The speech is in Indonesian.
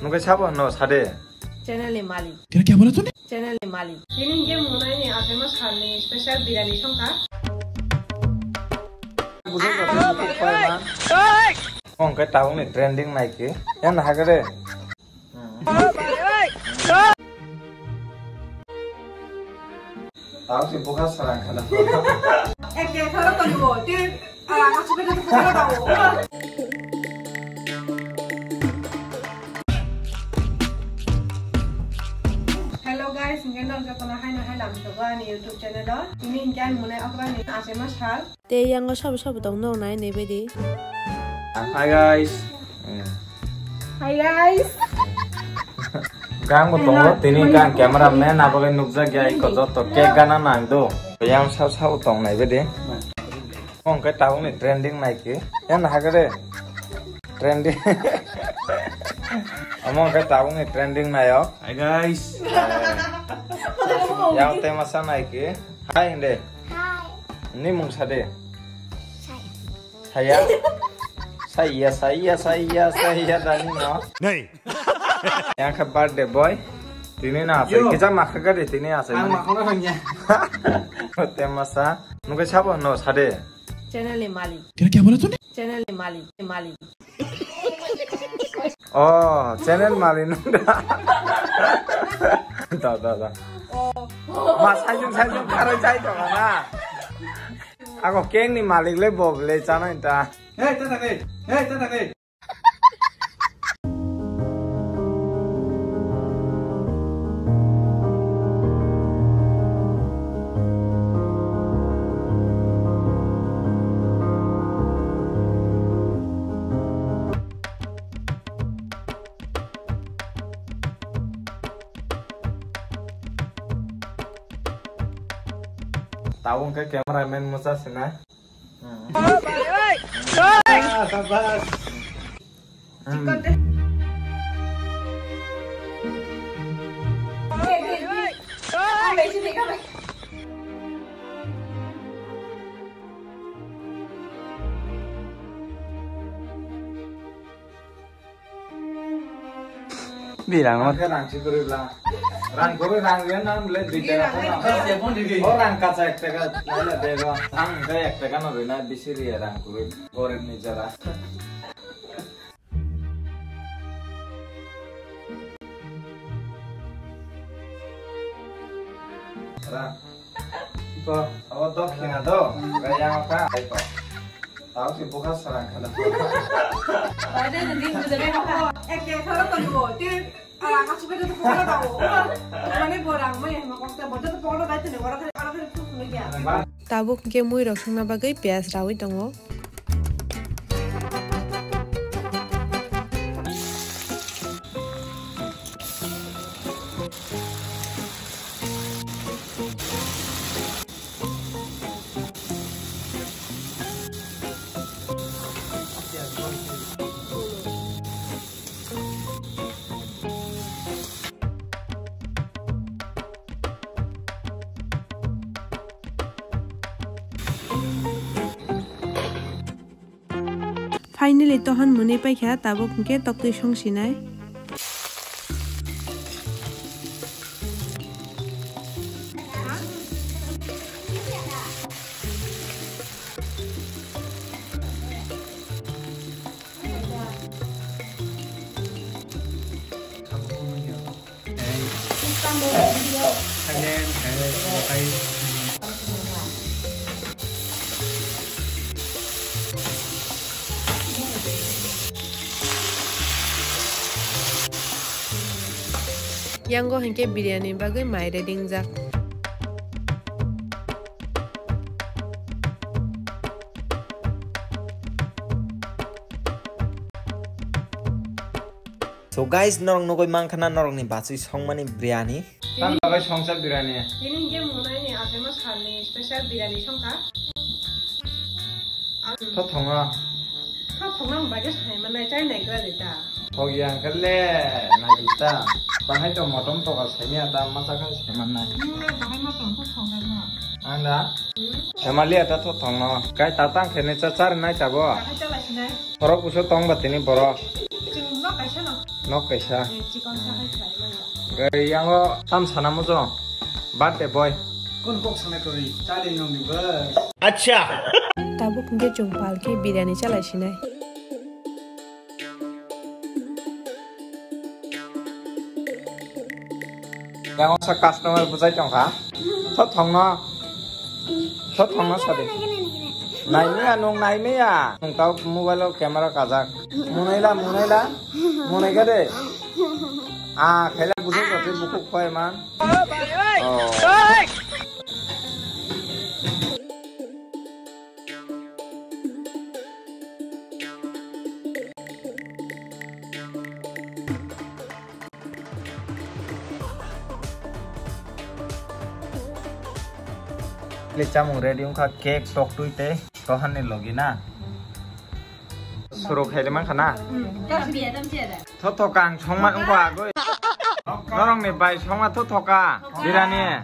Nukai siapa no sade? Channel Mali. क्या बोला तूने? Channel Mali. Ini dia mulai nih Mas Khali spesial biryani songka. Oh, cái tàu này trending này kì. Em là cái đấy. Tàu sih bukan serang kada. Kayak kalau tadi gua, dia aku suka tuh kalau tahu. Hello guys, mungkin orang ketemu hai dalam coba nih YouTube channel đó. Ini kan mulai aku nih Mas Khali. Te yang nggak sabu dong no naik nih bedi. Hi guys. Hai guys. Kang mo tong tini kan cameraman apa kan nukza gaya ikut joto cake gana nang do. Yang sao tong này bedi. Oh, cái tàu này trending này kì. Em là cái đấy. Trending. Among cái tàu này trending này ó. Hi guys. Yang tema sana này kì. Hi inde. Hi. Ini mung sade. Saya Dani no. नहीं Yang ke birthday boy. Tini na ase. Kita makan ke di tini ase. makan orangnya Tema sa. Nukai siapa no sade? Channel Mali. क्या बोला तूने? Channel Mali. Oh, channel Mali nunda. Da. Mas sajung karo cai to kana. Ako keng ni Malik le bob le chana ita. hey tata Tahu ke cameraman Musa sina. sabar Bilang mau ke rang cikuri bilang. Rang kuri rang dia nam le di daerah sana. Oh rang kaca ek teka nala dego. Rang kayak ek teka no rina bisiri ya rang kuri. Korin ni jara. Rang. Itu awak dok kena do. Kayak apa? Itu. Tahu sih bukan serang kada. Ada nanti jadi apa? Kayak kalau tadi gua, dia aku suka tuh kalau tahu. Mana borang mah yang makanya bodoh tuh kalau baca nih orang tuh lagi ya. Tabuk ke mui rok na bagai pias rawi dongo. Finally tohan muni pai kha tabuk ke tokti songsinai. Yang go hengke biryani bagai mai reding jak. So guys, norong nogoi mangkana norong ni batsui songmani biryani. Tan bagai songsat biryani. Ini dia mulai nih Mas Khali spesial biryani songka. Thot thonga. Thot thonga bagai saya mana cai naik ke dita. Hogiang kale na kita. Bahai to motom to ka semi ata masaka seman na. Bahai motom thot thonga na. Anda. Emali ata thot thonga. Kai tatang khene chachar nai chabo. Bahai cai sini. Borok puso tong batini borok. Cuma kaisa na. Nok kaisa. chicken sa hai sai man Gari yang go tam sana mo jo. Birthday boy. Kon kok sana kori. Chali nong di bas. Tabo hingke jongpal ke biryani chalai sinai. Yang go sa customer bujai chong kha. Thot thong no. Thot thong no sadi. Nai me anong nai me ya. Nong tao mobile camera kajak. Munaila munai ga de. Khaila bujai ko te bukuk khoi man. Lecamung ready ungka cake tok tuite tohan ni logi na. Suruh khaile man khana. Thotokang chongma ungka goi. Norong ni bai chongma thothoka birani.